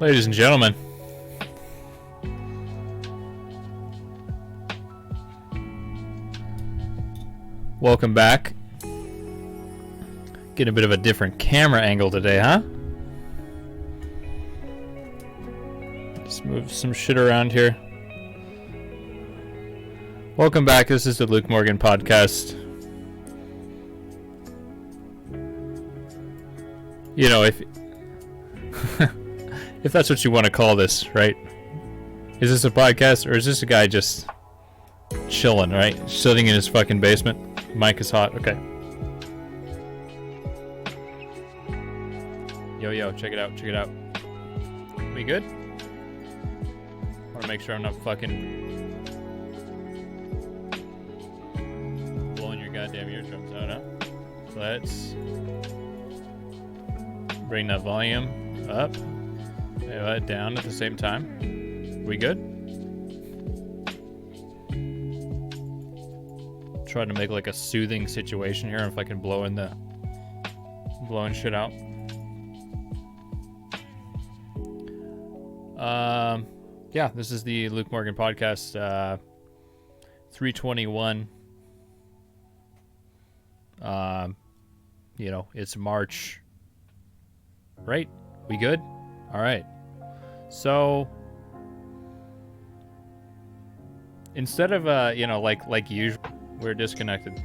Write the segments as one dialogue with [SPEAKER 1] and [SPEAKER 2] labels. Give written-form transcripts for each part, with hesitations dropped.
[SPEAKER 1] Ladies and gentlemen, welcome back. Get a bit of a different camera angle today, huh? Just move some shit around here. Welcome back. This is the Luke Morgan podcast. You know, if if that's what you want to call this, right? Is this a podcast or is this a guy just chilling, right? Sitting in his fucking basement. Mic is hot. Okay. Yo, check it out. Check it out. We good? Want to make sure I'm not fucking blowing your goddamn eardrums out, huh? Let's bring that volume up. Down at the same time. We good? Trying to make like a soothing situation here if I can blowing shit out. Yeah, this is the Luke Morgan podcast, 321. It's March, right? We good? All right. So instead of like usual, we're disconnected.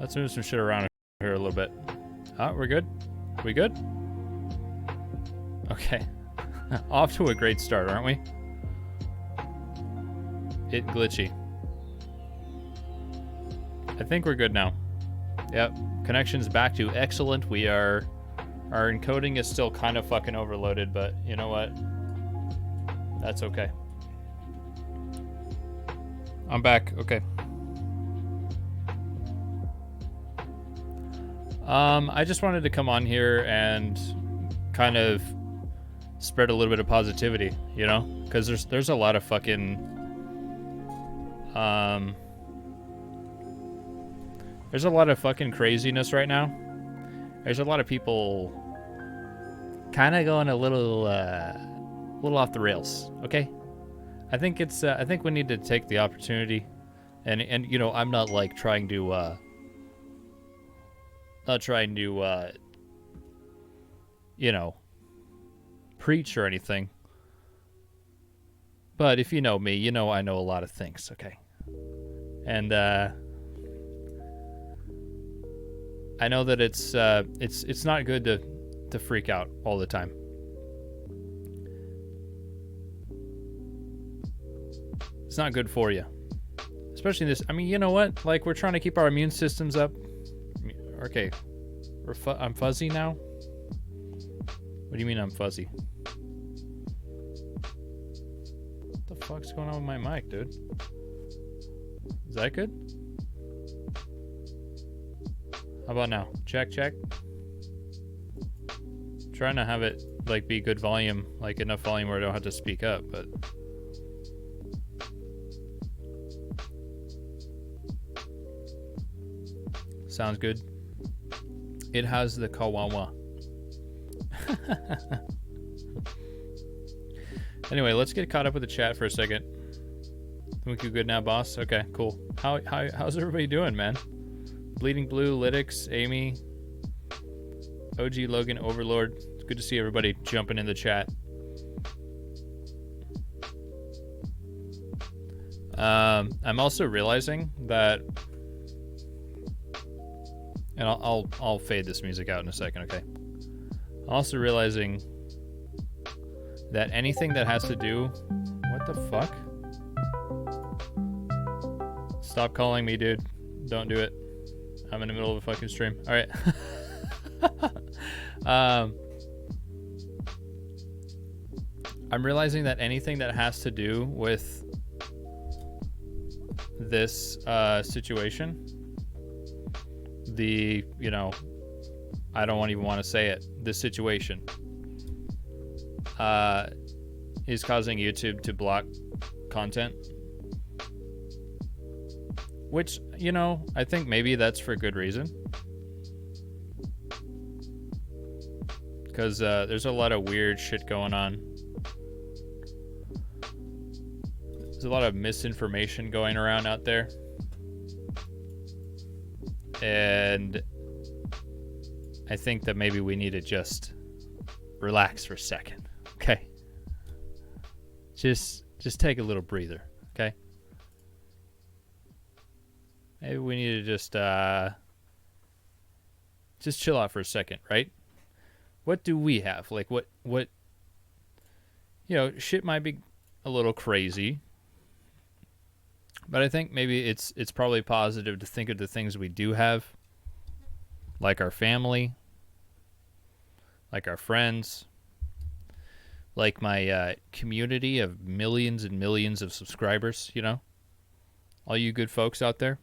[SPEAKER 1] Let's move some shit around here a little bit. We're good. We good? Okay. Off to a great start, aren't we? It glitchy. I think we're good now. Yep. Connection's back to excellent. Our encoding is still kind of fucking overloaded, but you know what? That's okay. I'm back. Okay. I just wanted to come on here and kind of spread a little bit of positivity, you know? Because there's a lot of fucking there's a lot of fucking craziness right now. There's a lot of people kind of going a little off the rails. Okay, I think we need to take the opportunity, and you know, I'm not like trying to preach or anything. But if you know me, you know I know a lot of things. Okay, and I know that it's not good to freak out all the time. It's not good for you, especially in this. I mean, you know what? Like, we're trying to keep our immune systems up. Okay, I'm fuzzy now. What do you mean I'm fuzzy? What the fuck's going on with my mic, dude? Is that good? How about now? Check. Trying to have it like be good volume, like enough volume where I don't have to speak up, but sounds good. It has the kawawa. Anyway, let's get caught up with the chat for a second. Think you good now, boss? Okay, cool. How's everybody doing, man? Bleeding Blue, Lytics, Amy, OG Logan, Overlord. It's good to see everybody jumping in the chat. I'm also realizing that, and I'll fade this music out in a second, okay? I'm also realizing that anything that has to do... What the fuck? Stop calling me, dude. Don't do it. I'm in the middle of a fucking stream. All right. I'm realizing that anything that has to do with this situation, I don't even want to say it, this situation is causing YouTube to block content. Which, I think maybe that's for good reason. because there's a lot of weird shit going on. There's a lot of misinformation going around out there. And I think that maybe we need to just relax for a second, okay? Just take a little breather, okay? Maybe we need to just chill out for a second, right? What do we have? Like, what, you know, shit might be a little crazy, but I think maybe it's probably positive to think of the things we do have, like our family, like our friends, like my community of millions and millions of subscribers, you know? All you good folks out there.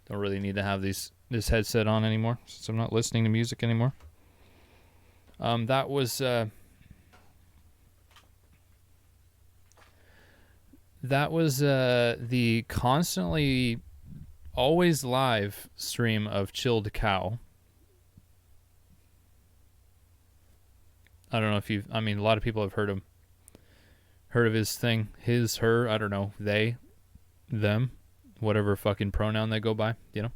[SPEAKER 1] Don't really need to have this headset on anymore, since I'm not listening to music anymore. That was the constantly always live stream of Chilled Cow. I don't know if you've, I mean, a lot of people have heard of his thing, his, her, I don't know, they, them, whatever fucking pronoun they go by, you know?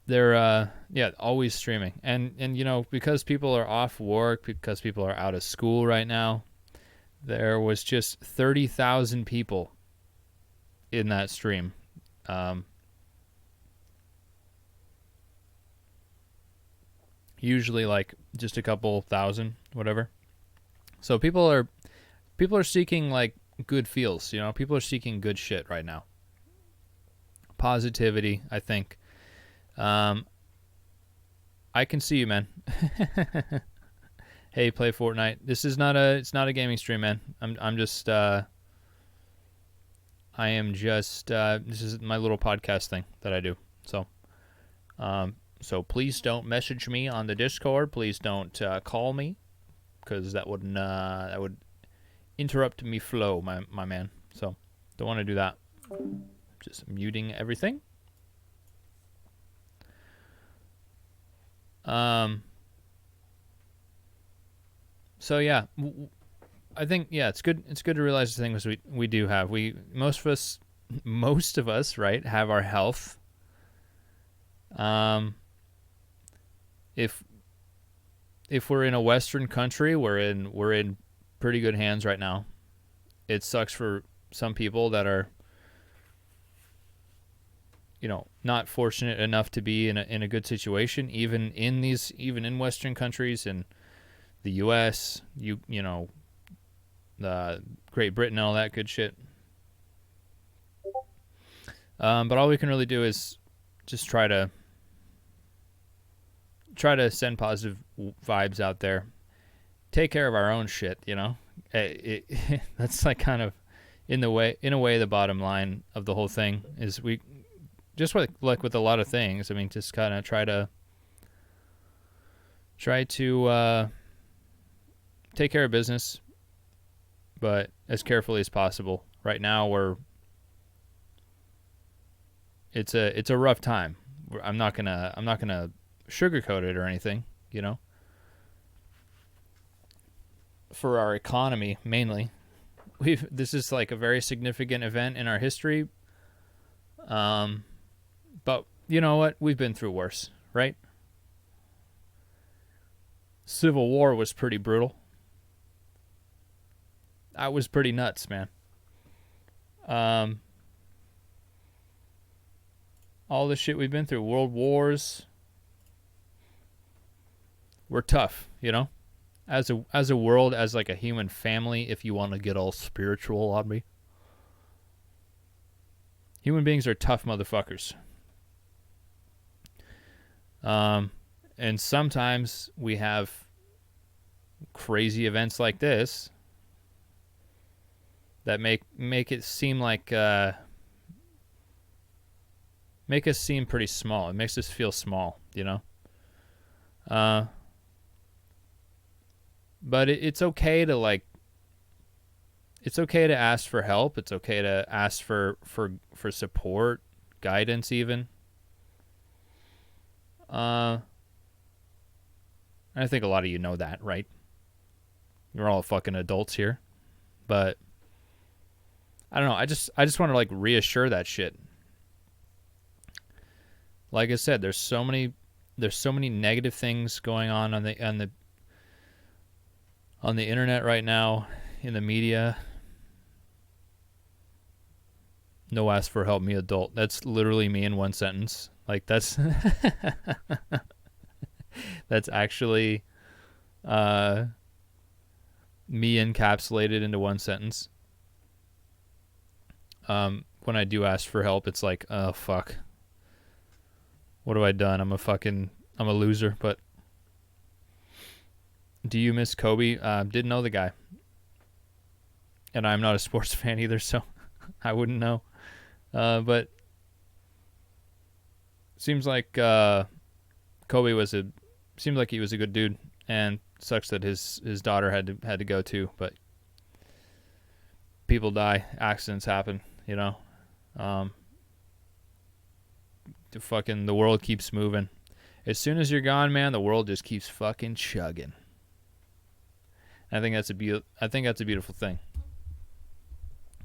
[SPEAKER 1] They're, yeah, always streaming. And, you know, because people are off work, because people are out of school right now, there was just 30,000 people in that stream. Usually like just a couple thousand, whatever. So people are seeking like good feels, you know, people are seeking good shit right now. Positivity, I think. I can see you, man. Hey, play Fortnite. It's not a gaming stream, man. I'm just I am just this is my little podcast thing that I do. So please don't message me on the Discord. Please don't call me, because that would interrupt me flow, my man. So don't want to do that. Just muting everything. So yeah, I think, yeah, it's good to realize the things we do have. Most of us, right, have our health. If we're in a Western country, we're in pretty good hands right now. It sucks for some people that are, you know, not fortunate enough to be in a good situation, even in Western countries, in the U.S., you know, the Great Britain, all that good shit. But all we can really do is just try to send positive vibes out there. Take care of our own shit, you know. That's like kind of in a way the bottom line of the whole thing is we just like with a lot of things. I mean, just kind of try to take care of business, but as carefully as possible. Right now, it's a rough time. I'm not gonna sugarcoat it or anything, you know. For our economy, mainly, this is like a very significant event in our history. But you know what? We've been through worse, right? Civil War was pretty brutal. That was pretty nuts, man. All the shit we've been through, world wars, we're tough, you know? As a world, as like a human family, if you want to get all spiritual on me. Human beings are tough motherfuckers. And sometimes we have crazy events like this that make it seem like make us seem pretty small. It makes us feel small, you know. But it's okay to like. It's okay to ask for help. It's okay to ask for support, guidance even. I think a lot of you know that, right? You're all fucking adults here. But I don't know. I just want to like reassure that shit. Like I said, there's so many negative things going on the internet right now, in the media. No ask for help, me adult. That's literally me in one sentence. Like that's that's actually me encapsulated into one sentence. When I do ask for help, it's like, oh fuck, what have I done? I'm a loser. But do you miss Kobe? Didn't know the guy, and I'm not a sports fan either, so I wouldn't know. But seems like Kobe seems like he was a good dude, and sucks that his daughter had to go too. But people die, accidents happen, you know. The world keeps moving. As soon as you're gone, man, the world just keeps fucking chugging. I think that's a beautiful thing.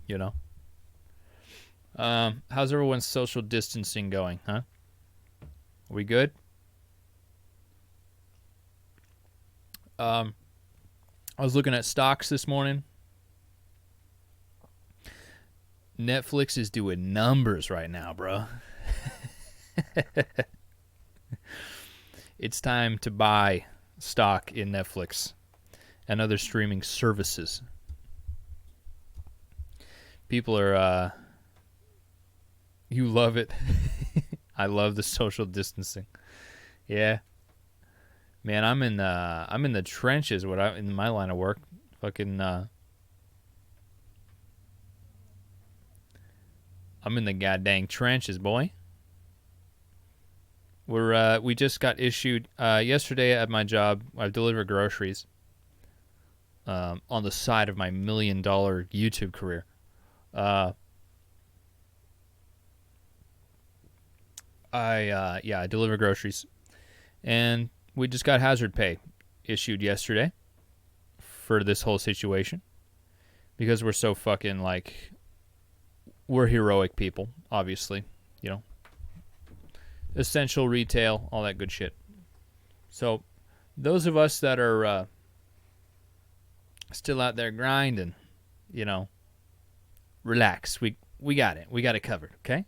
[SPEAKER 1] You know. How's everyone's social distancing going, huh? Are we good? I was looking at stocks this morning. Netflix is doing numbers right now, bro. It's time to buy stock in Netflix and other streaming services. People are, you love it. I love the social distancing. Yeah. Man, I'm in the trenches in my line of work. Fucking I'm in the goddamn trenches, boy. We just got issued yesterday at my job. I deliver groceries on the side of my $1 million YouTube career. I deliver groceries, and we just got hazard pay issued yesterday for this whole situation because we're so fucking like, we're heroic people, obviously, you know. Essential retail, all that good shit. So those of us that are still out there grinding, you know, relax. We got it. We got it covered, okay?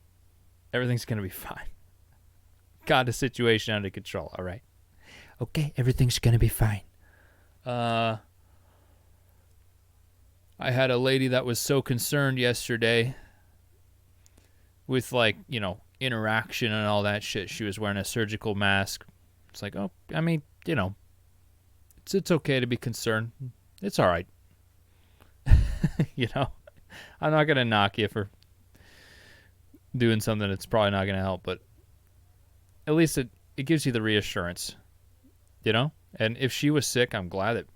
[SPEAKER 1] Everything's going to be fine. Got the situation under control, all right? Okay, everything's going to be fine. I had a lady that was so concerned yesterday with, like, you know, interaction and all that shit. She was wearing a surgical mask. It's like, oh, I mean, you know, it's okay to be concerned. It's all right. You know, I'm not going to knock you for doing something that's probably not going to help, but at least it gives you the reassurance, you know? And if she was sick, I'm glad that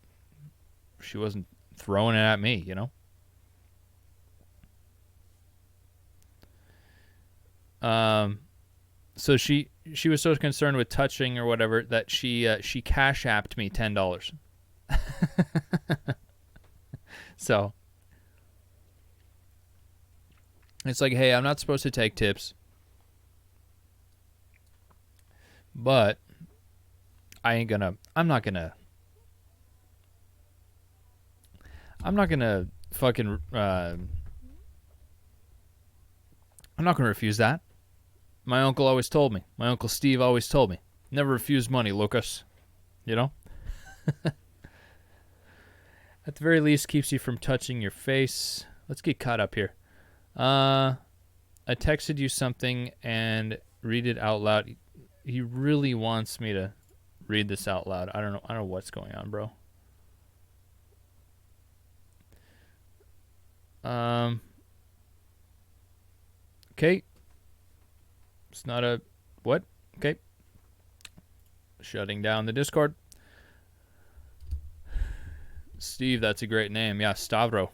[SPEAKER 1] she wasn't throwing it at me, you know? So she was so concerned with touching or whatever that she cash apped me $10. So it's like, hey, I'm not supposed to take tips, but I'm not gonna fucking I'm not gonna refuse that. My uncle always told me. My Uncle Steve always told me. Never refuse money, Lucas. You know? At the very least, keeps you from touching your face. Let's get caught up here. I texted you something and read it out loud. He really wants me to read this out loud. I don't know what's going on, bro. Okay. It's not a... What? Okay. Shutting down the Discord. Steve, that's a great name. Yeah, Stavro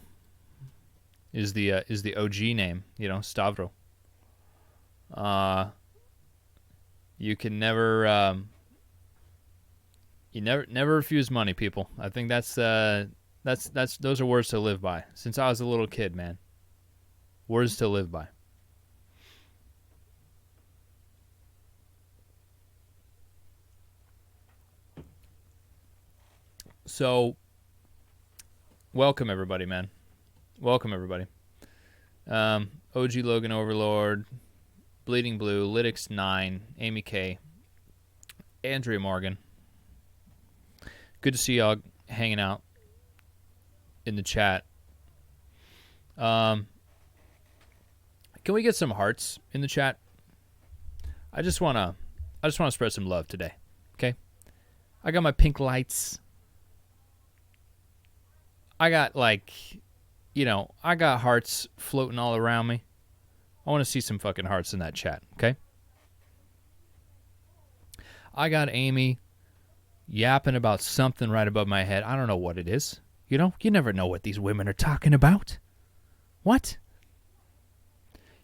[SPEAKER 1] is the OG name, you know, Stavro. You can never you never refuse money, people. I think that's those are words to live by. Since I was a little kid, man. Words to live by. So, welcome everybody, man. Welcome everybody. OG Logan Overlord, Bleeding Blue, Lytics 9, Amy K, Andrea Morgan. Good to see y'all hanging out in the chat. Can we get some hearts in the chat? I just wanna spread some love today. Okay? I got my pink lights. I got I got hearts floating all around me. I want to see some fucking hearts in that chat, okay? I got Amy yapping about something right above my head. I don't know what it is. You know, you never know what these women are talking about. What?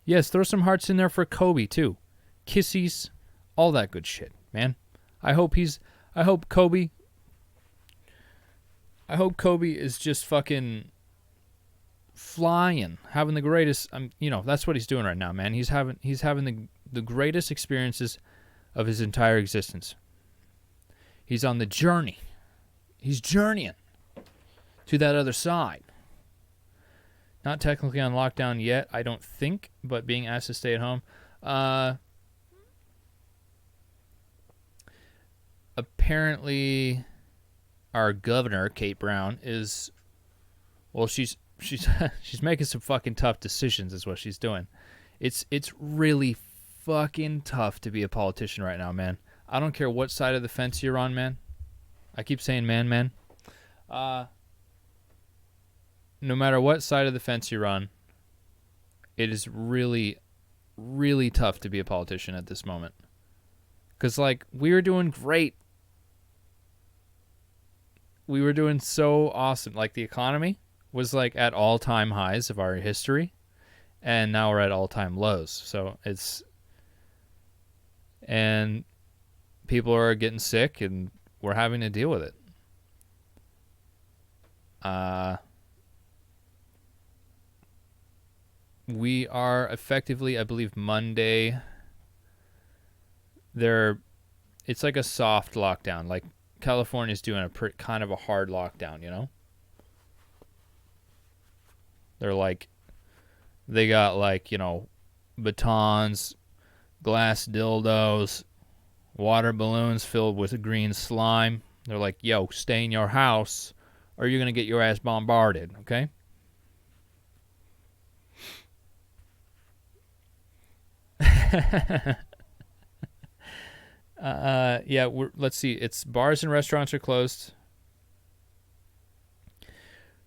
[SPEAKER 1] Yes, throw some hearts in there for Kobe, too. Kissies, all that good shit, man. I hope Kobe is just fucking flying, having the greatest. That's what he's doing right now, man. He's having the greatest experiences of his entire existence. He's on the journey. He's journeying to that other side. Not technically on lockdown yet, I don't think, but being asked to stay at home. Apparently, our governor, Kate Brown, is, well, she's making some fucking tough decisions is what she's doing. It's really fucking tough to be a politician right now, man. I don't care what side of the fence you're on, man. I keep saying man. No matter what side of the fence you're on, it is really, really tough to be a politician at this moment. Because, we were doing great. We were doing so awesome. The economy was, at all-time highs of our history. And now we're at all-time lows. So, and people are getting sick, and we're having to deal with it. We are effectively, I believe, Monday. It's like a soft lockdown. California's doing a kind of a hard lockdown, you know? They got batons, glass dildos, water balloons filled with green slime. They're like, yo, stay in your house or you're going to get your ass bombarded, okay? Let's see. It's bars and restaurants are closed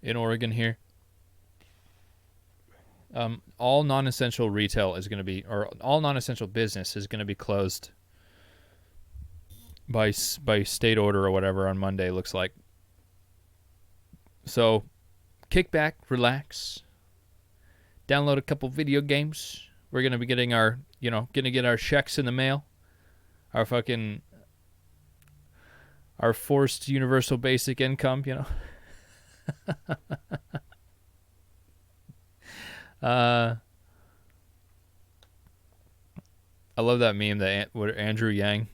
[SPEAKER 1] in Oregon here. All non-essential retail is going to be, or all non-essential business is going to be closed by state order or whatever on Monday, looks like. So, kick back, relax, download a couple video games. We're going to be getting our checks in the mail. Our forced universal basic income, you know. I love that meme that Andrew Yang.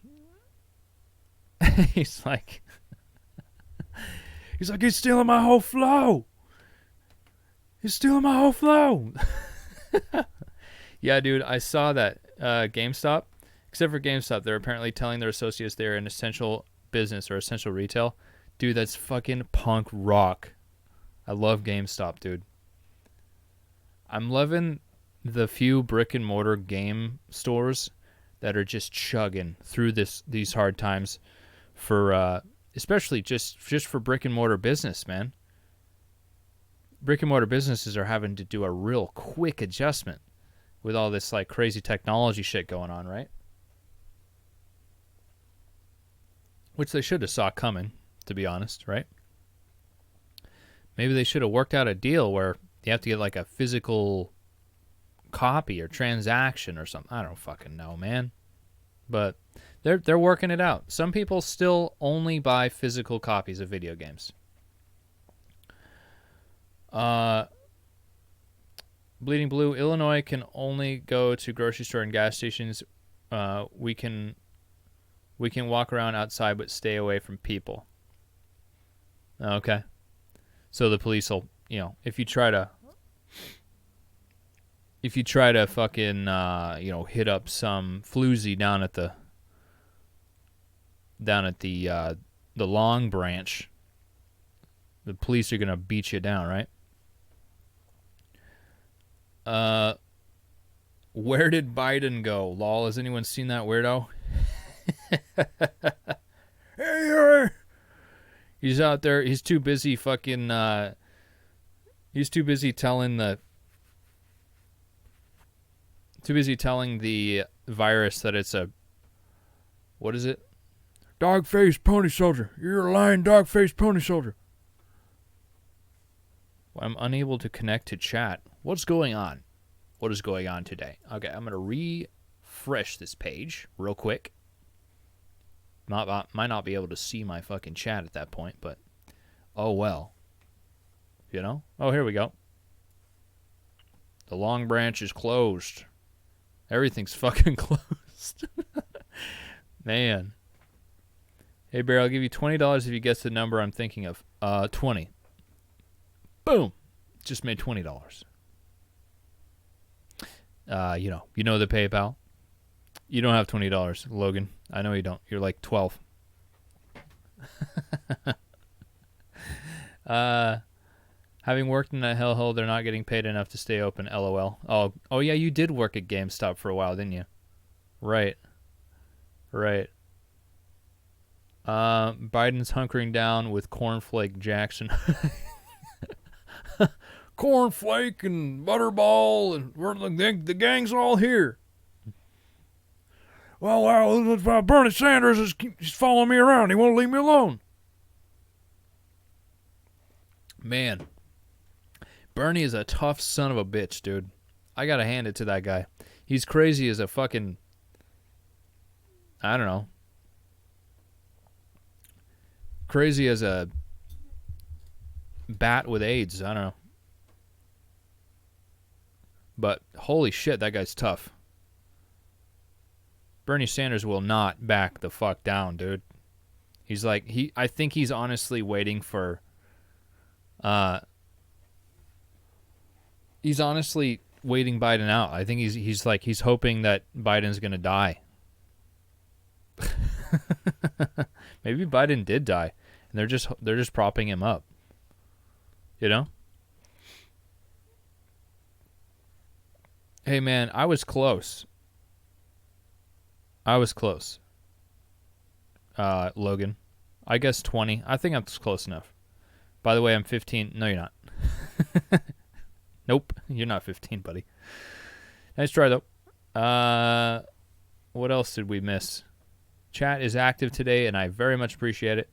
[SPEAKER 1] he's like, he's stealing my whole flow. He's stealing my whole flow. Yeah, dude, I saw that GameStop. Except for GameStop, they're apparently telling their associates they're an essential business or essential retail. Dude, that's fucking punk rock. I love GameStop, dude. I'm loving the few brick and mortar game stores that are just chugging through these hard times for especially just for brick and mortar business, man. Brick and mortar businesses are having to do a real quick adjustment with all this crazy technology shit going on, right? Which they should have saw coming, to be honest, right? Maybe they should have worked out a deal where you have to get a physical copy or transaction or something. I don't fucking know, man. But they're working it out. Some people still only buy physical copies of video games. Bleeding Blue, Illinois can only go to grocery store and gas stations. We can walk around outside but stay away from people. Okay. So the police will, if you try to fucking hit up some floozy down at the Long Branch, the police are gonna beat you down, right? Where did Biden go? Lol, has anyone seen that weirdo? Hey, he's out there. He's too busy fucking. He's too busy telling the virus that it's a. What is it? Dog-faced pony soldier. You're a lying dog-faced pony soldier. I'm unable to connect to chat. What's going on? What is going on today? Okay, I'm going to refresh this page real quick. Might not be able to see my fucking chat at that point, but oh well. Oh, here we go. The Long Branch is closed. Everything's fucking closed. Man. Hey, Bear, I'll give you $20 if you guess the number I'm thinking of. 20. Boom. Just made $20. You know the PayPal. You don't have $20, Logan. I know you don't. You're like 12. Having worked in that hellhole, they're not getting paid enough to stay open. LOL. Oh yeah, you did work at GameStop for a while, didn't you? Right. Biden's hunkering down with Cornflake Jackson. Cornflake and Butterball, and the gang's all here. Well, Bernie Sanders is following me around. He won't leave me alone. Man, Bernie is a tough son of a bitch, dude. I gotta hand it to that guy. He's crazy as a fucking, I don't know, crazy as a bat with AIDS. I don't know. But holy shit, that guy's tough. Bernie Sanders will not back the fuck down, dude. He's like, I think he's honestly waiting for, he's honestly waiting Biden out. I think he's hoping that Biden's gonna die. Maybe Biden did die, and they're just propping him up. Hey man, I was close. Logan. I guess 20. I think I'm close enough. By the way, I'm 15. No, you're not. Nope, you're not 15, buddy. Nice try, though. What else did we miss? Chat is active today, and I very much appreciate it.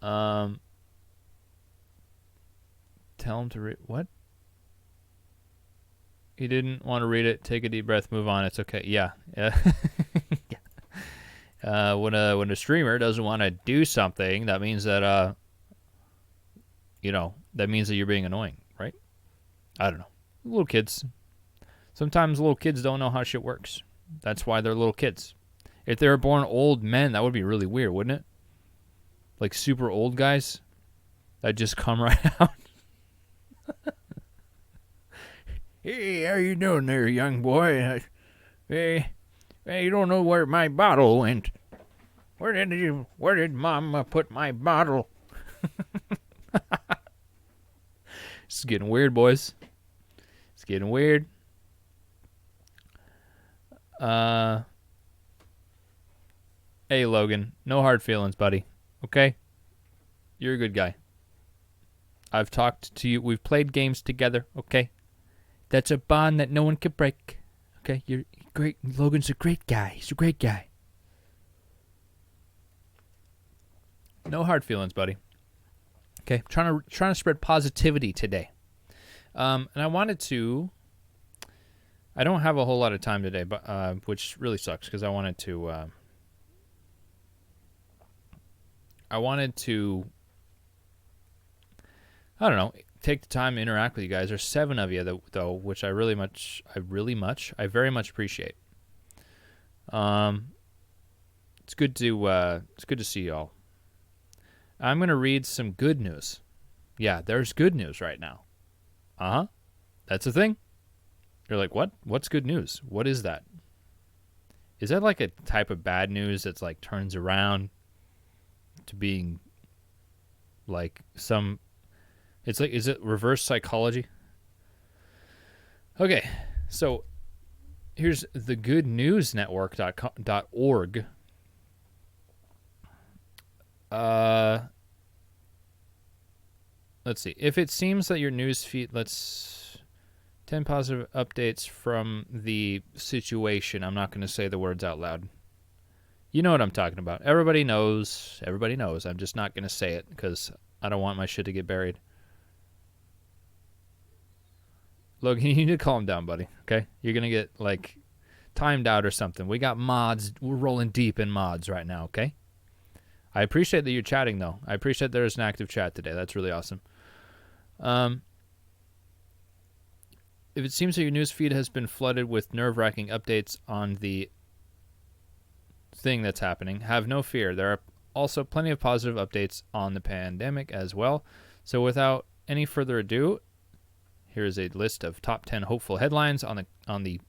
[SPEAKER 1] Tell him to read. What? He didn't want to read it. Take a deep breath. Move on. It's okay. Yeah. When a streamer doesn't want to do something, that means that that means that you're being annoying, right? I don't know. Little kids. Sometimes little kids don't know how shit works. That's why they're little kids. If they were born old men, that would be really weird, wouldn't it? Like super old guys that just come right out. Hey, how you doing there, young boy? Hey, you don't know where my bottle went. Where did Mama put my bottle? This is getting weird, boys. It's getting weird. Hey, Logan. No hard feelings, buddy. Okay? You're a good guy. I've talked to you. We've played games together, okay? That's a bond that no one can break. Okay? You're great. Logan's a great guy. He's a great guy. No hard feelings, buddy. Okay? Trying to spread positivity today. And I wanted to. I don't have a whole lot of time today, but which really sucks because I wanted to. I don't know. Take the time to interact with you guys. There's 7 of you though, which I very much appreciate. It's good to see y'all. I'm gonna read some good news. Yeah, there's good news right now. That's a thing. You're like, what? What's good news? What is that? Is that like a type of bad news that's like turns around to being like some? It's like, is it reverse psychology? Okay, so here's the goodnewsnetwork.org. Let's see. If it seems that your news feed, 10 positive updates from the situation. I'm not going to say the words out loud. You know what I'm talking about. Everybody knows. I'm just not going to say it because I don't want my shit to get buried. Logan, you need to calm down, buddy. Okay? You're going to get, like, timed out or something. We got mods. We're rolling deep in mods right now, okay? I appreciate that you're chatting, though. I appreciate there's an active chat today. That's really awesome. If it seems that your news feed has been flooded with nerve-wracking updates on the thing that's happening, have no fear. There are also plenty of positive updates on the pandemic as well. So without any further ado, here's a list of top 10 hopeful headlines on the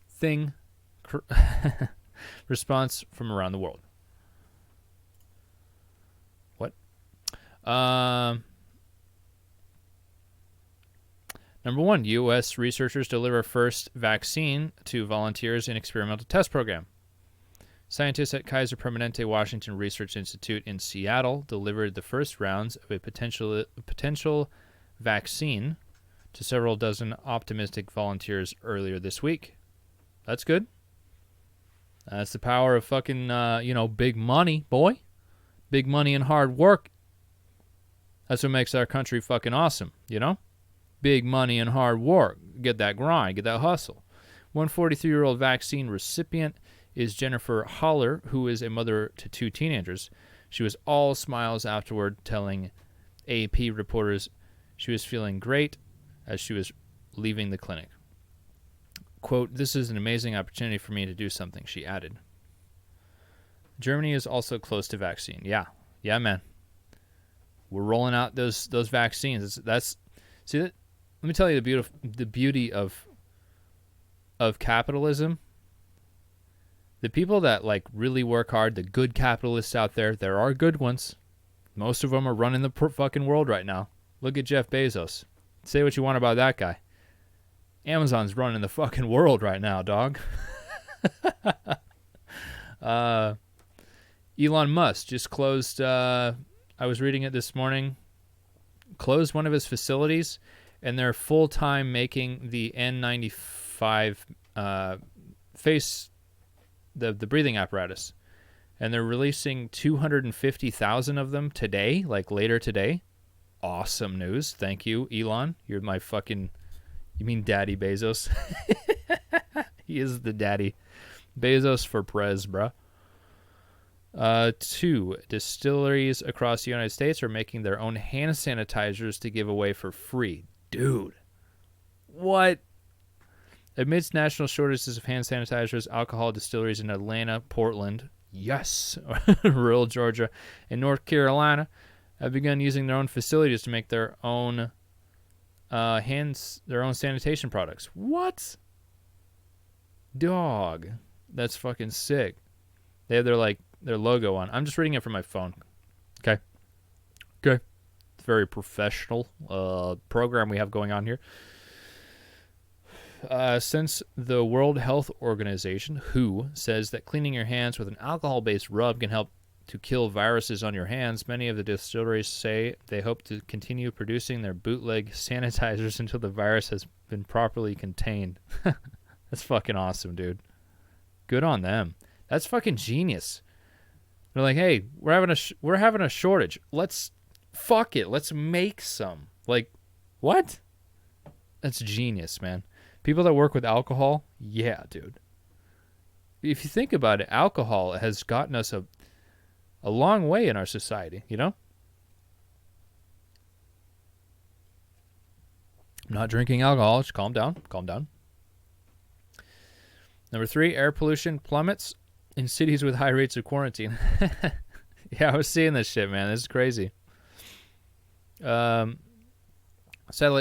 [SPEAKER 1] thing response from around the world. What? Number 1, U.S. researchers deliver first vaccine to volunteers in experimental test program. Scientists at Kaiser Permanente Washington Research Institute in Seattle delivered the first rounds of a potential vaccine to several dozen optimistic volunteers earlier this week. That's good. That's the power of fucking, big money, boy. Big money and hard work. That's what makes our country fucking awesome, you know? Big money and hard work. Get that grind, get that hustle. One 43-year-old vaccine recipient is Jennifer Holler, who is a mother to 2 teenagers. She was all smiles afterward, telling AP reporters she was feeling great as she was leaving the clinic. Quote, "This is an amazing opportunity for me to do something," she added. Germany is also close to vaccine. Yeah, man. We're rolling out those vaccines. Let me tell you the beauty of capitalism. The people that like really work hard, the good capitalists out there are good ones. Most of them are running the fucking world right now. Look at Jeff Bezos. Say what you want about that guy. Amazon's running the fucking world right now, dog. Elon Musk just closed, I was reading it this morning, closed one of his facilities, and they're full-time making the N95 face, the breathing apparatus. And they're releasing 250,000 of them today, like later today. Awesome news. Thank you, Elon. You're my fucking... You mean Daddy Bezos? He is the daddy. Bezos for Prez, bruh. 2 distilleries across the United States are making their own hand sanitizers to give away for free. Dude. What? Amidst national shortages of hand sanitizers, alcohol distilleries in Atlanta, Portland, yes, rural Georgia, and North Carolina have begun using their own facilities to make their own their own sanitation products. What? Dog. That's fucking sick. They have their logo on. I'm just reading it from my phone. Okay. It's a very professional program we have going on here. Since the World Health Organization, WHO, says that cleaning your hands with an alcohol-based rub can help to kill viruses on your hands, many of the distilleries say they hope to continue producing their bootleg sanitizers until the virus has been properly contained. That's fucking awesome, dude. Good on them. That's fucking genius. They're like, hey, we're having a shortage. Let's make some. Like, what? That's genius, man. People that work with alcohol, yeah, dude. If you think about it, alcohol has gotten us a long way in our society, you know? I'm not drinking alcohol. Just calm down. Calm down. Number 3, air pollution plummets in cities with high rates of quarantine. Yeah, I was seeing this shit, man. This is crazy. Satellite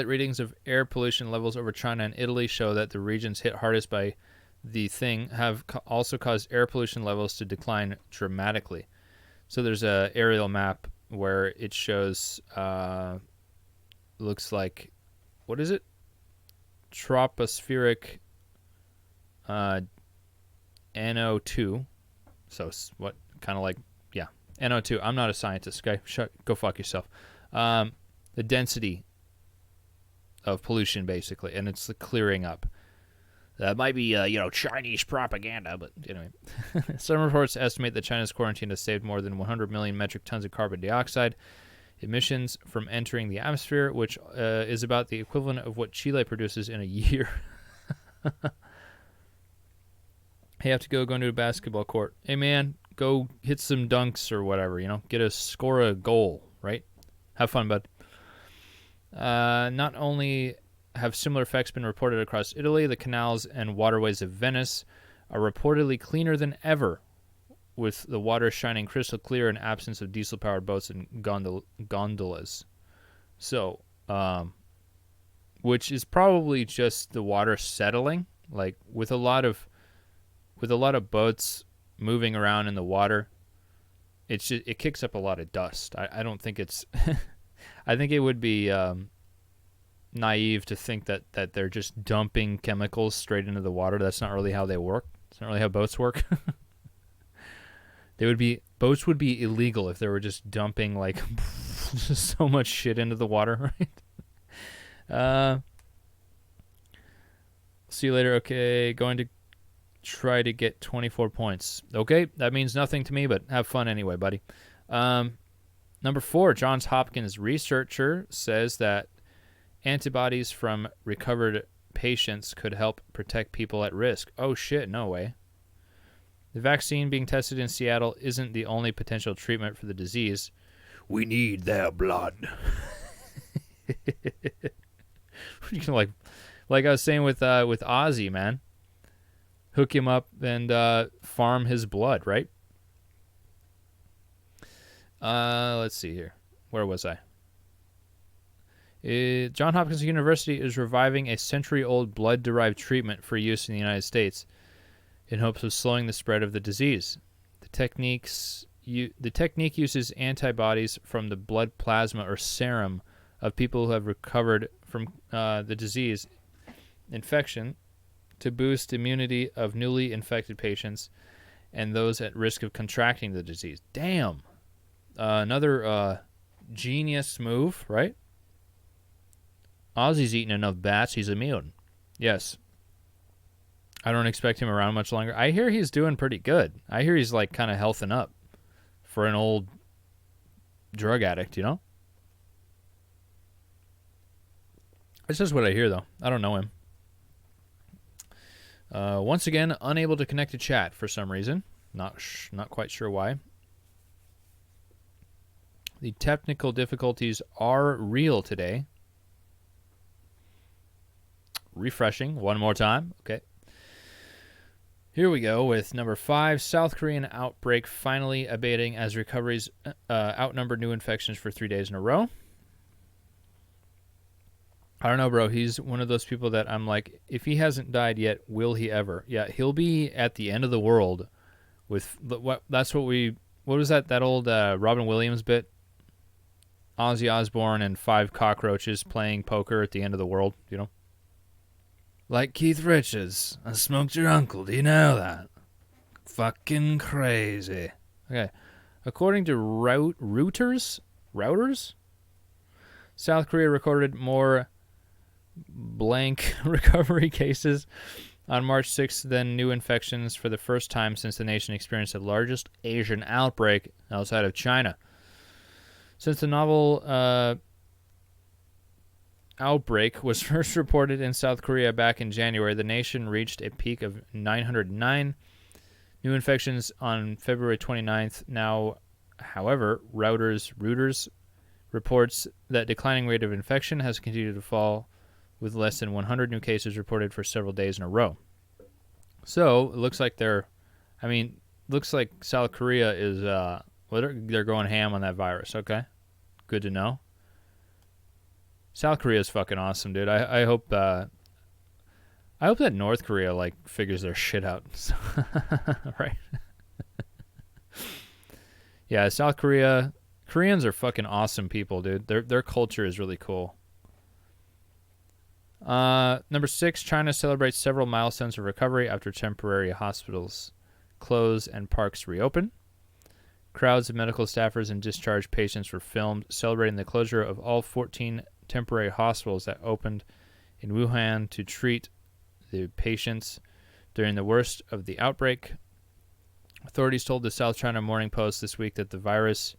[SPEAKER 1] readings of air pollution levels over China and Italy show that the regions hit hardest by the thing have also caused air pollution levels to decline dramatically. So there's a aerial map where it shows, looks like, what is it? Tropospheric NO2. So what, kind of like, yeah, NO2. I'm not a scientist, okay? Go fuck yourself. The density of pollution, basically, and it's the clearing up. That might be, Chinese propaganda, but anyway. Some reports estimate that China's quarantine has saved more than 100 million metric tons of carbon dioxide emissions from entering the atmosphere, which is about the equivalent of what Chile produces in a year. Hey, I have to go into a basketball court. Hey, man, go hit some dunks or whatever, score a goal, right? Have fun, bud. Not only have similar effects been reported across Italy, the canals and waterways of Venice are reportedly cleaner than ever, with the water shining crystal clear in absence of diesel-powered boats and gondolas. So, which is probably just the water settling, like with a lot of boats moving around in the water. It kicks up a lot of dust. I don't think it's. I think it would be naive to think that they're just dumping chemicals straight into the water. That's not really how they work. It's not really how boats work. Boats would be illegal if they were just dumping like so much shit into the water, right? See you later. Okay, going to try to get 24 points. Okay, that means nothing to me, but have fun anyway, buddy. Number 4, Johns Hopkins researcher says that antibodies from recovered patients could help protect people at risk. Oh shit, no way. The vaccine being tested in Seattle isn't the only potential treatment for the disease. We need their blood. like I was saying with Ozzy, man. Hook him up and farm his blood, right? Let's see here. Where was I? Johns Hopkins University is reviving a century-old blood-derived treatment for use in the United States in hopes of slowing the spread of the disease. The technique uses antibodies from the blood plasma or serum of people who have recovered from the disease infection to boost immunity of newly infected patients and those at risk of contracting the disease. Damn. Another genius move, right? Ozzy's eaten enough bats, he's immune. Yes. I don't expect him around much longer. I hear he's doing pretty good. I hear he's like kind of healthing up for an old drug addict, It's just what I hear, though. I don't know him. Once again, unable to connect to chat for some reason. Not quite sure why. The technical difficulties are real today. Refreshing one more time. Okay. Here we go with number 5. South Korean outbreak finally abating as recoveries outnumber new infections for 3 days in a row. I don't know, bro. He's one of those people that I'm like, if he hasn't died yet, will he ever? Yeah, he'll be at the end of the world with what was that old Robin Williams bit? Ozzy Osbourne and 5 cockroaches playing poker at the end of the world, Like Keith Richards, I smoked your uncle. Do you know that? Fucking crazy. Okay. According to Reuters, South Korea recorded more blank recovery cases on March 6th than new infections for the first time since the nation experienced the largest Asian outbreak outside of China. Since the novel outbreak was first reported in South Korea back in January, the nation reached a peak of 909 new infections on February 29th. Now, however, Reuters reports that declining rate of infection has continued to fall, with less than 100 new cases reported for several days in a row. So, it looks like looks like South Korea is, they're going ham on that virus, okay? Good to know. South Korea is fucking awesome, dude. I hope that North Korea figures their shit out. Right? Yeah, South Korea. Koreans are fucking awesome people, dude. Their culture is really cool. Number 6, China celebrates several milestones of recovery after temporary hospitals close and parks reopen. Crowds of medical staffers and discharged patients were filmed celebrating the closure of all 14 temporary hospitals that opened in Wuhan to treat the patients during the worst of the outbreak. Authorities told the South China Morning Post this week that the virus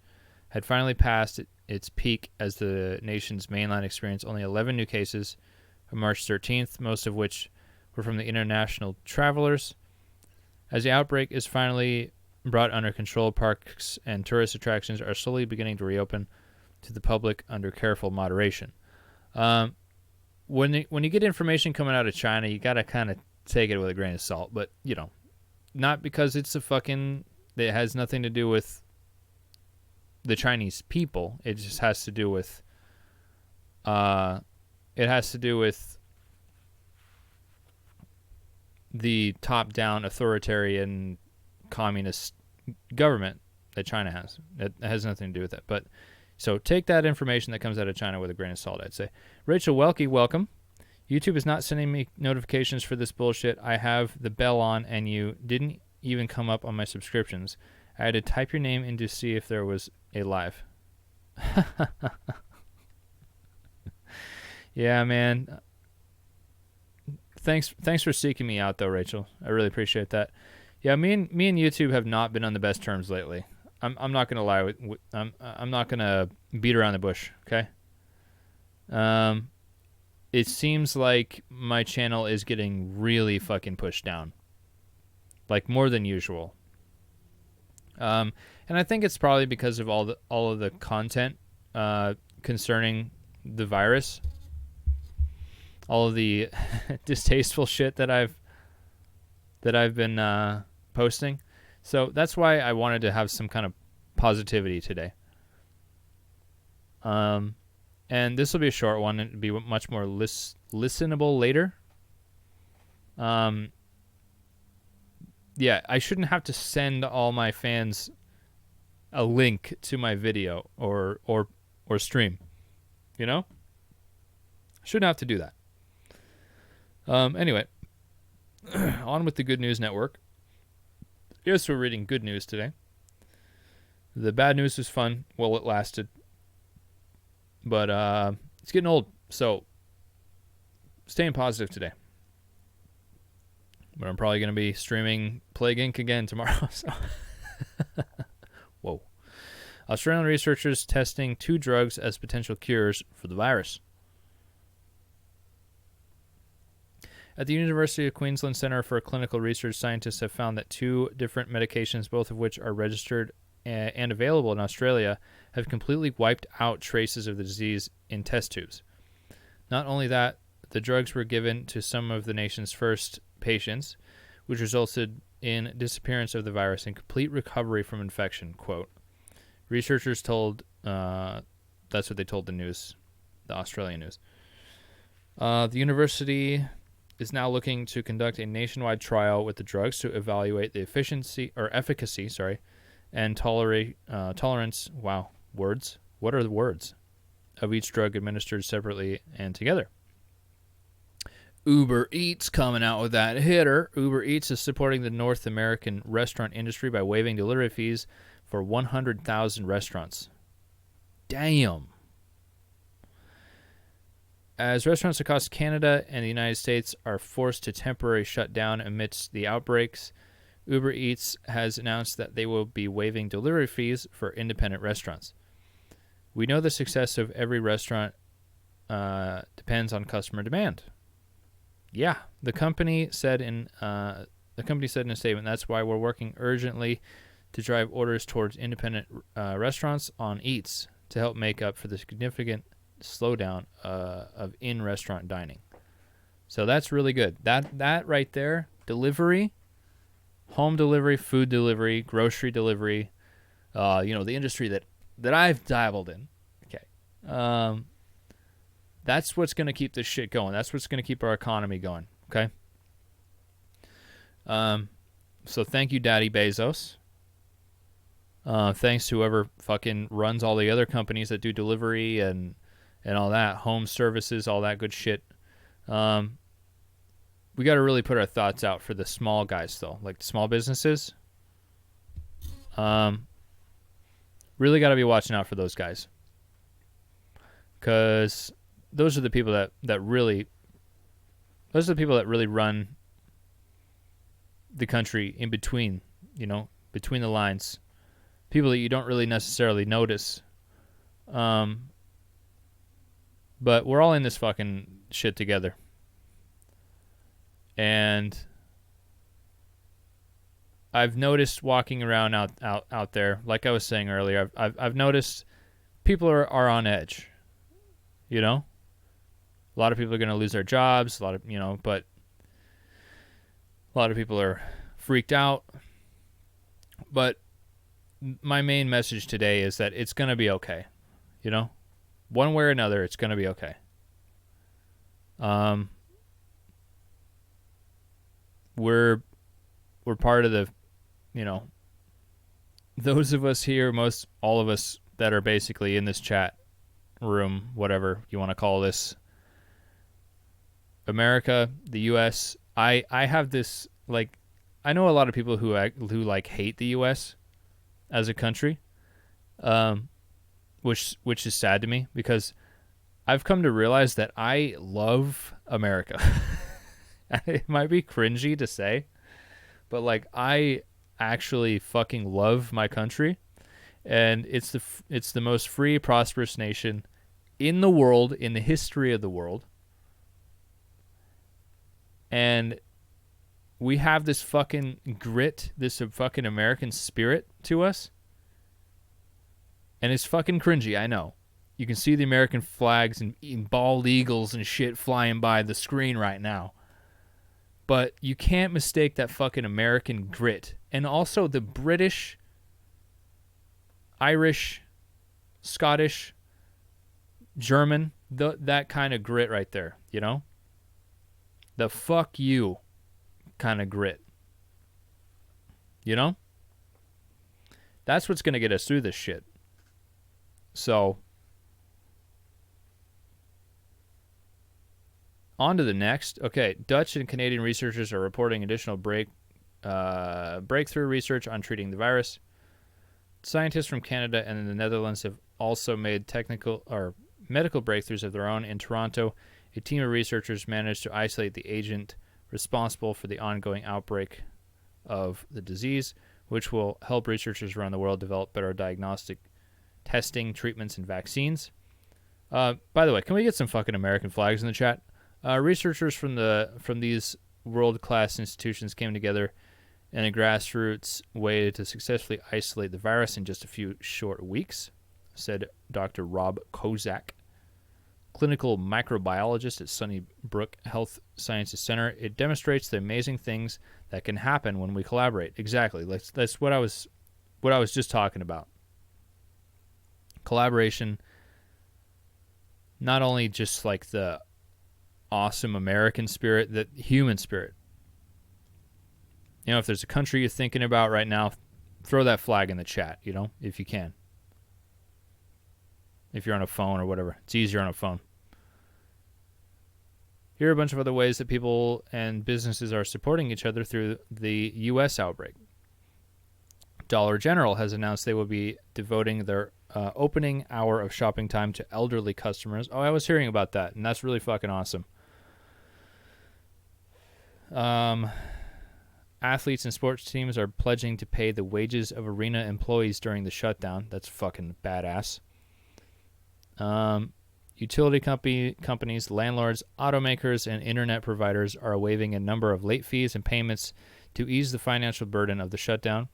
[SPEAKER 1] had finally passed its peak as the nation's mainland experienced only 11 new cases on March 13th, most of which were from the international travelers. As the outbreak is finally brought under control, parks and tourist attractions are slowly beginning to reopen to the public under careful moderation. When you get information coming out of China, you got to kind of take it with a grain of salt, but, not because it has nothing to do with the Chinese people. It just has to do with, the top-down authoritarian communist government that China has. It has nothing to do with that. But so take that information that comes out of China with a grain of salt, I'd say. Rachel Welke, welcome. YouTube is not sending me notifications for this bullshit. I have the bell on, and you didn't even come up on my subscriptions. I had to type your name in to see if there was a live. Yeah, man. Thanks for seeking me out, though, Rachel. I really appreciate that. Yeah, me and YouTube have not been on the best terms lately. I'm not gonna lie. I'm not gonna beat around the bush. Okay. It seems like my channel is getting really fucking pushed down, more than usual. And I think it's probably because of all of the content concerning the virus, all of the distasteful shit that I've been posting. So that's why I wanted to have some kind of positivity today. And this will be a short one. It'll be much more listenable later. Yeah, I shouldn't have to send all my fans a link to my video or stream. Shouldn't have to do that. Anyway, on with the Good News Network. Yes, we're reading good news today. The bad news was fun while it lasted. But it's getting old, so staying positive today. But I'm probably going to be streaming Plague Inc. again tomorrow. So. Whoa. Australian researchers testing 2 drugs as potential cures for the virus. At the University of Queensland Centre for Clinical Research, scientists have found that 2 different medications, both of which are registered and available in Australia, have completely wiped out traces of the disease in test tubes. Not only that, the drugs were given to some of the nation's first patients, which resulted in disappearance of the virus and complete recovery from infection, quote. Researchers told, that's what they told the Australian news. The university is now looking to conduct a nationwide trial with the drugs to evaluate the efficacy, and tolerance, wow, words, what are the words, of each drug administered separately and together. Uber Eats coming out with that hitter. Uber Eats is supporting the North American restaurant industry by waiving delivery fees for 100,000 restaurants. Damn. As restaurants across Canada and the United States are forced to temporarily shut down amidst the outbreaks, Uber Eats has announced that they will be waiving delivery fees for independent restaurants. We know the success of every restaurant depends on customer demand. Yeah, the company said in a statement, that's why we're working urgently to drive orders towards independent restaurants on Eats to help make up for the significant slowdown of in-restaurant dining. So that's really good. That right there, delivery, home delivery, food delivery, grocery delivery, the industry that I've dabbled in. Okay. That's what's going to keep this shit going. That's what's going to keep our economy going. Okay. So thank you, Daddy Bezos. Thanks to whoever fucking runs all the other companies that do delivery and all that, home services, all that good shit. We got to really put our thoughts out for the small guys, though, like the small businesses. Really got to be watching out for those guys, because those are the people that really run the country in between, between the lines. People that you don't really necessarily notice. But we're all in this fucking shit together. And I've noticed walking around out there, like I was saying earlier, I've noticed people are on edge. A lot of people are going to lose their jobs, but a lot of people are freaked out. But my main message today is that it's going to be okay. One way or another, it's going to be okay. We're part of the, those of us here, all of us that are basically in this chat room, whatever you want to call this, America, the U.S. I have this, I know a lot of people who hate the U.S. as a country, which is sad to me, because I've come to realize that I love America. It might be cringy to say, but I actually fucking love my country, and it's the most free, prosperous nation in the world, in the history of the world. And we have this fucking grit, this fucking American spirit to us. And it's fucking cringy, I know. You can see the American flags and bald eagles and shit flying by the screen right now. But you can't mistake that fucking American grit. And also the British, Irish, Scottish, German, that kind of grit right there, The fuck you kind of grit. That's what's going to get us through this shit. So, on to the next. Okay, Dutch and Canadian researchers are reporting additional breakthrough research on treating the virus. Scientists from Canada and the Netherlands have also made technical or medical breakthroughs of their own. In Toronto, a team of researchers managed to isolate the agent responsible for the ongoing outbreak of the disease, which will help researchers around the world develop better diagnostic testing, treatments, and vaccines. By the way, can we get some fucking American flags in the chat? Researchers from these world-class institutions came together in a grassroots way to successfully isolate the virus in just a few short weeks, said Dr. Rob Kozak, clinical microbiologist at Sunnybrook Health Sciences Center. It demonstrates the amazing things that can happen when we collaborate. Exactly. That's what I was just talking about. Collaboration, not only just the awesome American spirit, the human spirit. If there's a country you're thinking about right now, throw that flag in the chat, if you can. If you're on a phone or whatever. It's easier on a phone. Here are a bunch of other ways that people and businesses are supporting each other through the U.S. outbreak. Dollar General has announced they will be devoting their opening hour of shopping time to elderly customers. Oh, I was hearing about that, and that's really fucking awesome. Athletes and sports teams are pledging to pay the wages of arena employees during the shutdown. That's fucking badass. Utility companies, landlords, automakers, and internet providers are waiving a number of late fees and payments to ease the financial burden of the shutdown.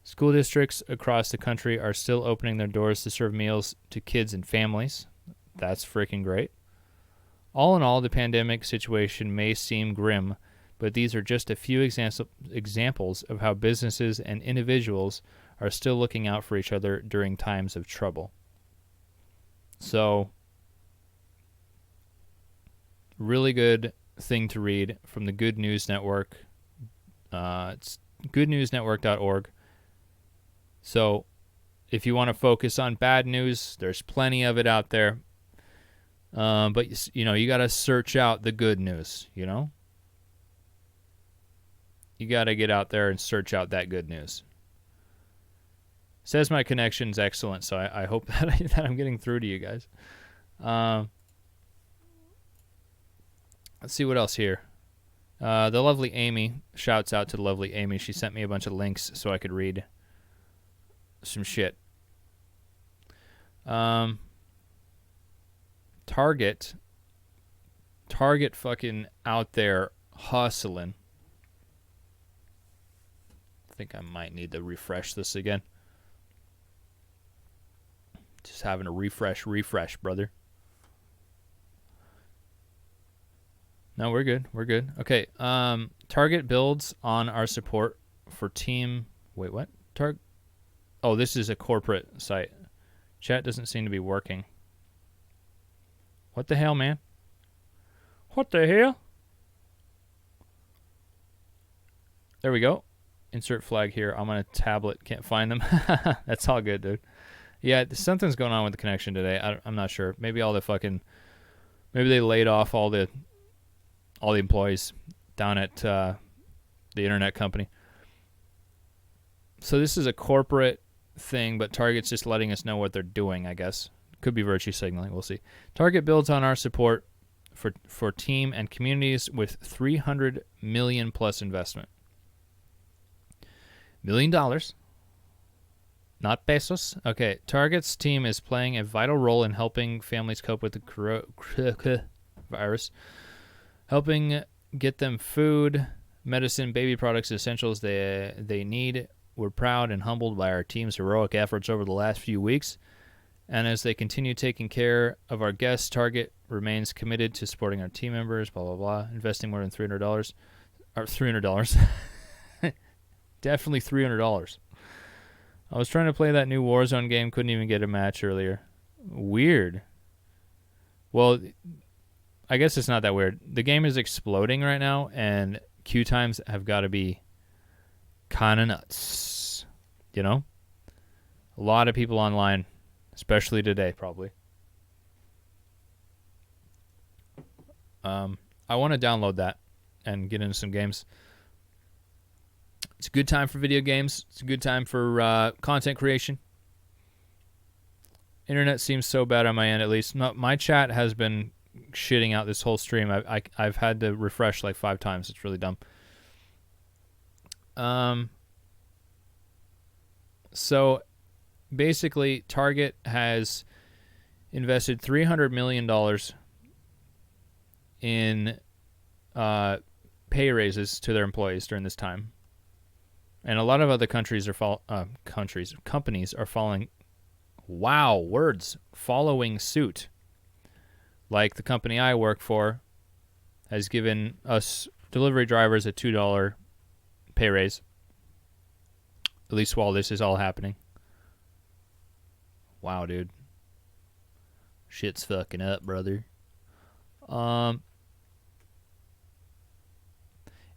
[SPEAKER 1] School districts across the country are still opening their doors to serve meals to kids and families. That's freaking great. All in all, the pandemic situation may seem grim, but these are just a few examples of how businesses and individuals are still looking out for each other during times of trouble. So, really good thing to read from the Good News Network. It's goodnewsnetwork.org. So, if you want to focus on bad news, there's plenty of it out there. But, you got to search out the good news, You got to get out there and search out that good news. Says my connection's excellent, so I hope that I'm getting through to you guys. Let's see what else here. The lovely Amy, shouts out to the lovely Amy. She sent me a bunch of links so I could read some shit. Target fucking out there hustling. I think I might need to refresh this again. Just having a refresh, brother. No, we're good. Okay. Target builds on our support for team. Wait, what? Oh, this is a corporate site. Chat doesn't seem to be working. What the hell, man? What the hell? There we go. Insert flag here. I'm on a tablet. Can't find them. That's all good, dude. Yeah, something's going on with the connection today. I'm not sure. Maybe they laid off all the employees down at the internet company. So this is a corporate thing, but Target's just letting us know what they're doing, I guess. Could be virtue signaling. We'll see. Target builds on our support for team and communities with $300 million plus investment. $1 million. Not pesos. Okay. Target's team is playing a vital role in helping families cope with the virus, helping get them food, medicine, baby products, essentials they need. We're proud and humbled by our team's heroic efforts over the last few weeks. And as they continue taking care of our guests, Target remains committed to supporting our team members, blah, blah, blah, investing more than $300. Or $300. Definitely $300. I was trying to play that new Warzone game, couldn't even get a match earlier. Weird. Well, I guess it's not that weird. The game is exploding right now, and queue times have got to be kind of nuts. A lot of people online, especially today, probably. I want to download that and get into some games. It's a good time for video games. It's a good time for content creation. Internet seems so bad on my end, at least. My chat has been shitting out this whole stream. I've had to refresh like 5 times. It's really dumb. So basically, Target has invested $300 million in pay raises to their employees during this time. And a lot of other companies are following. Wow, words following suit. Like the company I work for has given us delivery drivers a $2 pay raise. At least while this is all happening. Wow, dude. Shit's fucking up, brother.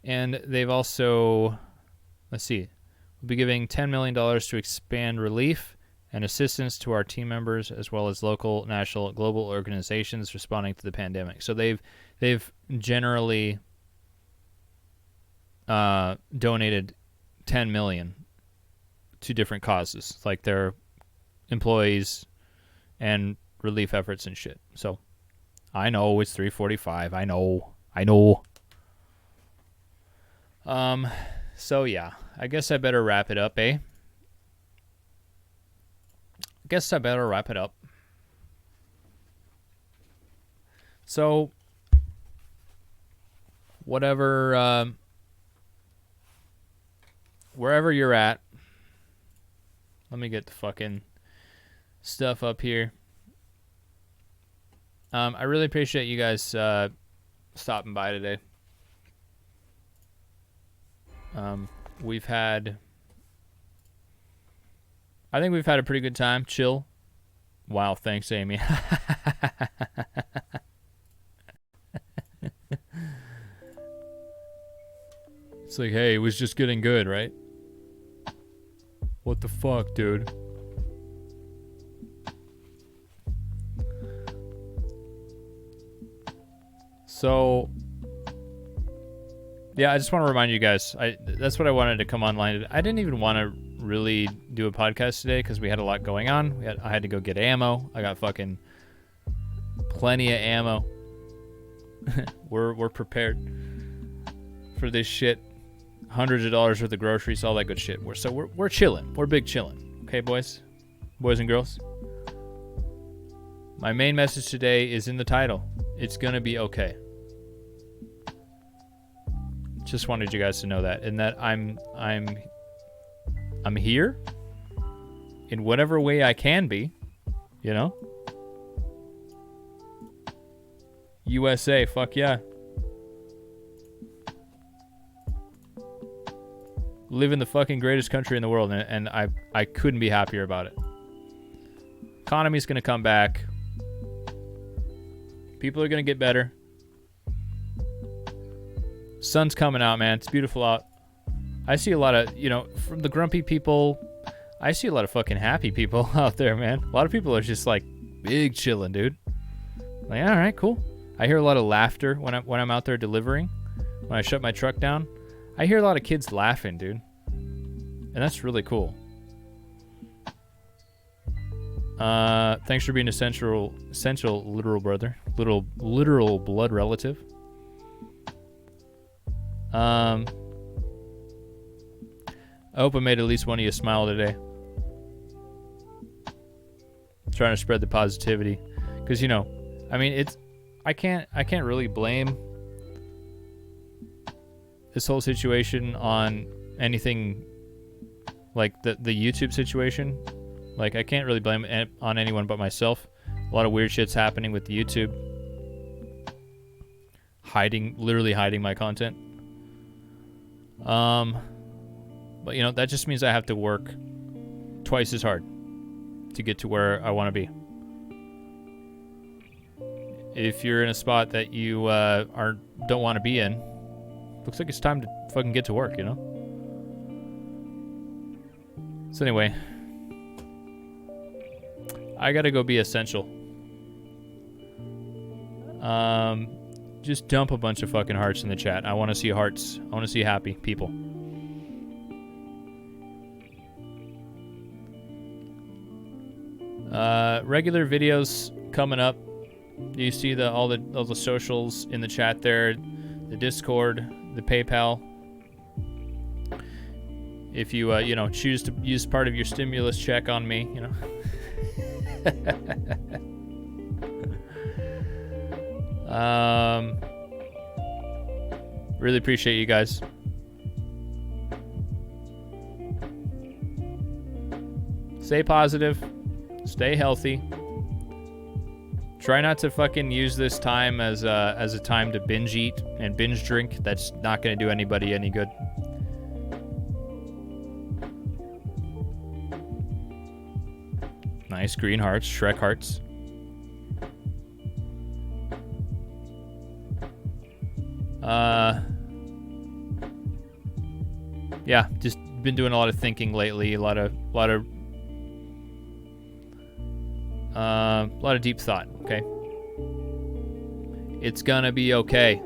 [SPEAKER 1] And they've also, let's see, we'll be giving $10 million to expand relief and assistance to our team members, as well as local, national, global organizations responding to the pandemic. So they've generally donated $10 million to different causes, like their employees and relief efforts and shit. So I know it's 3:45. I know. So yeah, I guess I better wrap it up, eh? So, whatever, wherever you're at, let me get the fucking stuff up here. I really appreciate you guys stopping by today. We've had, I think we've had a pretty good time. Chill. Wow, thanks, Amy. It's like, hey, it was just getting good, right? What the fuck, dude? So, yeah, I just want to remind you guys. That's what I wanted to come online. I didn't even want to really do a podcast today because we had a lot going on. I had to go get ammo. I got fucking plenty of ammo. We're prepared for this shit. Hundreds of dollars worth of groceries, all that good shit. We're chilling. We're big chilling. Okay, boys and girls. My main message today is in the title. It's gonna be okay. Just wanted you guys to know that, and that I'm here in whatever way I can be, you know? USA, fuck yeah. Live in the fucking greatest country in the world, and I couldn't be happier about it. Economy's gonna come back. People are gonna get better. Sun's coming out, man. It's beautiful out. I see a lot of, from the grumpy people, I see a lot of fucking happy people out there, man. A lot of people are just like big chilling, dude. Like, all right, cool. I hear a lot of laughter when I'm out there delivering. When I shut my truck down, I hear a lot of kids laughing, dude. And that's really cool. Thanks for being essential literal brother. Literal blood relative. I hope I made at least one of you smile today. Trying to spread the positivity, because I can't really blame this whole situation on anything like the YouTube situation. Like, I can't really blame it on anyone but myself. A lot of weird shit's happening with the YouTube. Literally hiding my content. But that just means I have to work twice as hard to get to where I want to be. If you're in a spot that you don't want to be in, looks like it's time to fucking get to work, So anyway, I gotta go be essential. Just dump a bunch of fucking hearts in the chat. I want to see hearts. I want to see happy people. Regular videos coming up. You see all the socials in the chat there, the Discord, the PayPal. If you choose to use part of your stimulus check on me, Really appreciate you guys. Stay positive. Stay healthy. Try not to fucking use this time as a time to binge eat and binge drink. That's not going to do anybody any good. Nice green hearts, Shrek hearts. Yeah, just been doing a lot of thinking lately. A lot of deep thought. Okay, it's gonna be okay.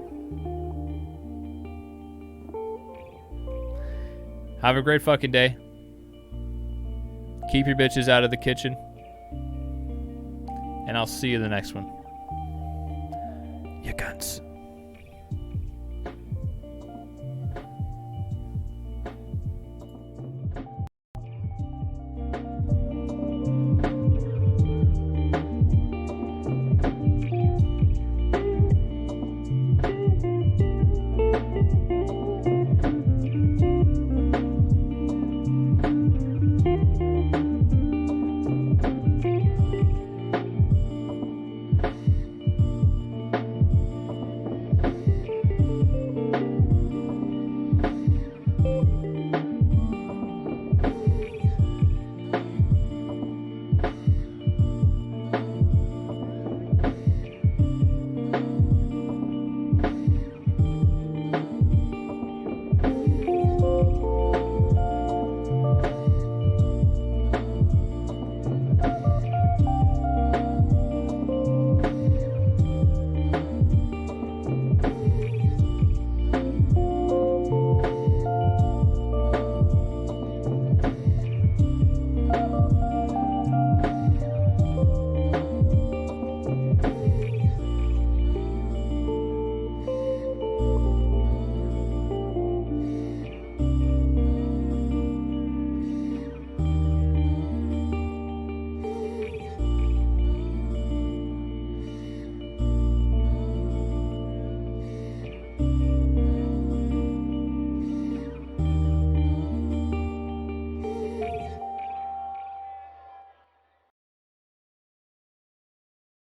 [SPEAKER 1] Have a great fucking day. Keep your bitches out of the kitchen. And I'll see you in the next one. You cunts.